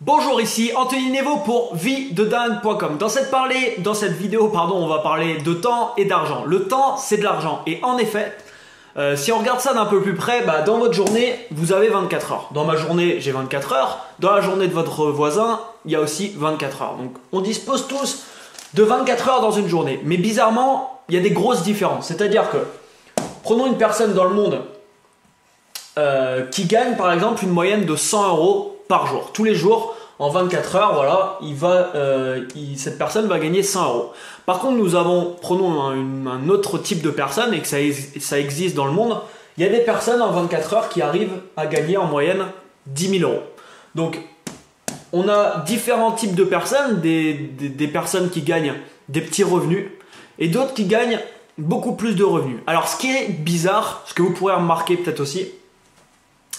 Bonjour, ici Anthony Nevo pour viededingue.com. Dans cette vidéo, on va parler de temps et d'argent. Le temps, c'est de l'argent. Et en effet, si on regarde ça d'un peu plus près, dans votre journée, vous avez 24 heures. Dans ma journée, j'ai 24 heures. Dans la journée de votre voisin, il y a aussi 24 heures. Donc, on dispose tous de 24 heures dans une journée. Mais bizarrement, il y a des grosses différences. C'est-à-dire que, prenons une personne dans le monde qui gagne par exemple une moyenne de 100 euros par jour. Tous les jours, en 24 heures, voilà, cette personne va gagner 100 euros. Par contre, prenons un autre type de personne et que ça existe dans le monde. Il y a des personnes en 24 heures qui arrivent à gagner en moyenne 10 000 euros. Donc, on a différents types de personnes, des personnes qui gagnent des petits revenus et d'autres qui gagnent beaucoup plus de revenus. Alors, ce qui est bizarre, ce que vous pourrez remarquer peut-être aussi,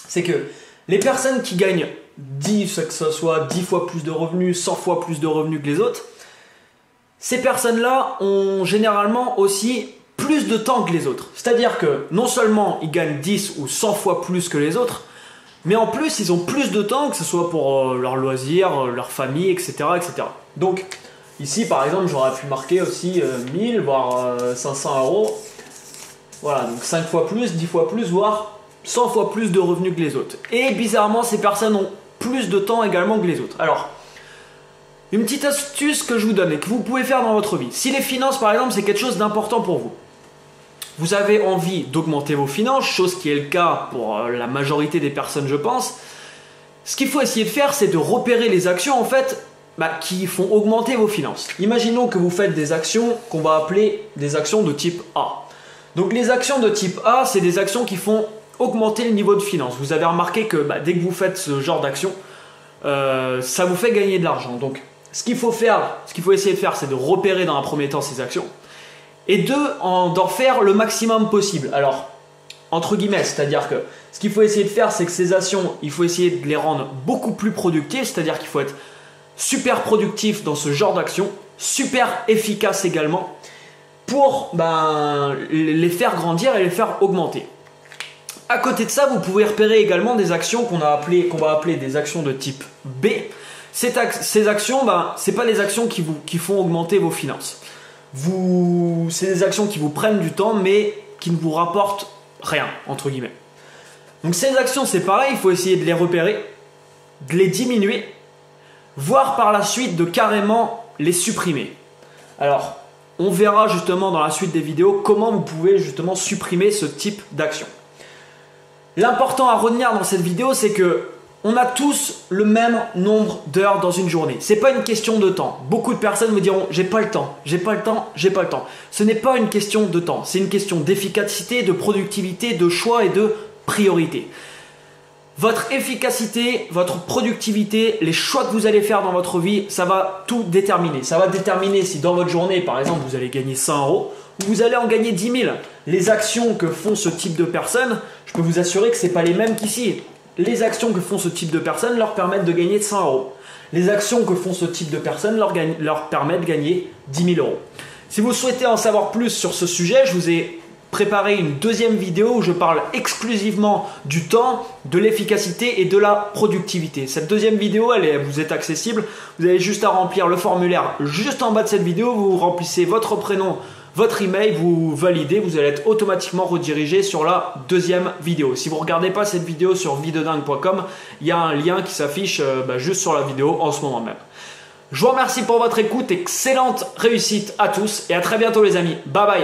c'est que les personnes qui gagnent que ce soit 10 fois plus de revenus, 100 fois plus de revenus que les autres, ces personnes-là ont généralement aussi plus de temps que les autres. C'est-à-dire que non seulement ils gagnent 10 ou 100 fois plus que les autres, mais en plus ils ont plus de temps, que ce soit pour leurs loisirs, leur famille, etc., etc. Donc ici par exemple j'aurais pu marquer aussi 1000 voire 500 euros. Voilà, donc 5 fois plus, 10 fois plus, voire 100 fois plus de revenus que les autres. Et bizarrement, ces personnes ont plus de temps également que les autres. Alors, une petite astuce que je vous donne et que vous pouvez faire dans votre vie. Si les finances, par exemple, c'est quelque chose d'important pour vous, vous avez envie d'augmenter vos finances, chose qui est le cas pour la majorité des personnes, je pense, ce qu'il faut essayer de faire, c'est de repérer les actions, en fait, qui font augmenter vos finances. Imaginons que vous faites des actions qu'on va appeler des actions de type A. Donc, les actions de type A, c'est des actions qui font augmenter le niveau de finance. Vous avez remarqué que dès que vous faites ce genre d'action, ça vous fait gagner de l'argent. Donc, ce qu'il faut essayer de faire, c'est de repérer dans un premier temps ces actions et d'en faire le maximum possible. Alors, entre guillemets, c'est-à-dire que ce qu'il faut essayer de faire, c'est que ces actions, il faut essayer de les rendre beaucoup plus productives, c'est-à-dire qu'il faut être super productif dans ce genre d'action, super efficace également pour les faire grandir et les faire augmenter. À côté de ça, vous pouvez repérer également des actions qu'on va appeler des actions de type B. Ces actions, ce n'est pas des actions qui font augmenter vos finances. C'est des actions qui vous prennent du temps, mais qui ne vous rapportent rien, entre guillemets. Donc ces actions, c'est pareil, il faut essayer de les repérer, de les diminuer, voire par la suite de carrément les supprimer. Alors, on verra justement dans la suite des vidéos comment vous pouvez justement supprimer ce type d'action. L'important à retenir dans cette vidéo, c'est que on a tous le même nombre d'heures dans une journée. Ce n'est pas une question de temps. Beaucoup de personnes me diront « j'ai pas le temps, j'ai pas le temps, j'ai pas le temps ». Ce n'est pas une question de temps, c'est une question d'efficacité, de productivité, de choix et de priorité. Votre efficacité, votre productivité, les choix que vous allez faire dans votre vie, ça va tout déterminer. Ça va déterminer si dans votre journée, par exemple, vous allez gagner 100 euros ou vous allez en gagner 10 000. Les actions que font ce type de personnes, je peux vous assurer que ce n'est pas les mêmes qu'ici. Les actions que font ce type de personnes leur permettent de gagner 100 euros. Les actions que font ce type de personnes leur permettent de gagner 10 000 euros. Si vous souhaitez en savoir plus sur ce sujet, je vous ai préparé une deuxième vidéo où je parle exclusivement du temps, de l'efficacité et de la productivité. Cette deuxième vidéo, elle vous est accessible. Vous avez juste à remplir le formulaire juste en bas de cette vidéo. Vous remplissez votre prénom, votre email, vous validez, vous allez être automatiquement redirigé sur la deuxième vidéo. Si vous ne regardez pas cette vidéo sur viededingue.com, il y a un lien qui s'affiche juste sur la vidéo en ce moment même. Je vous remercie pour votre écoute, excellente réussite à tous et à très bientôt les amis. Bye bye.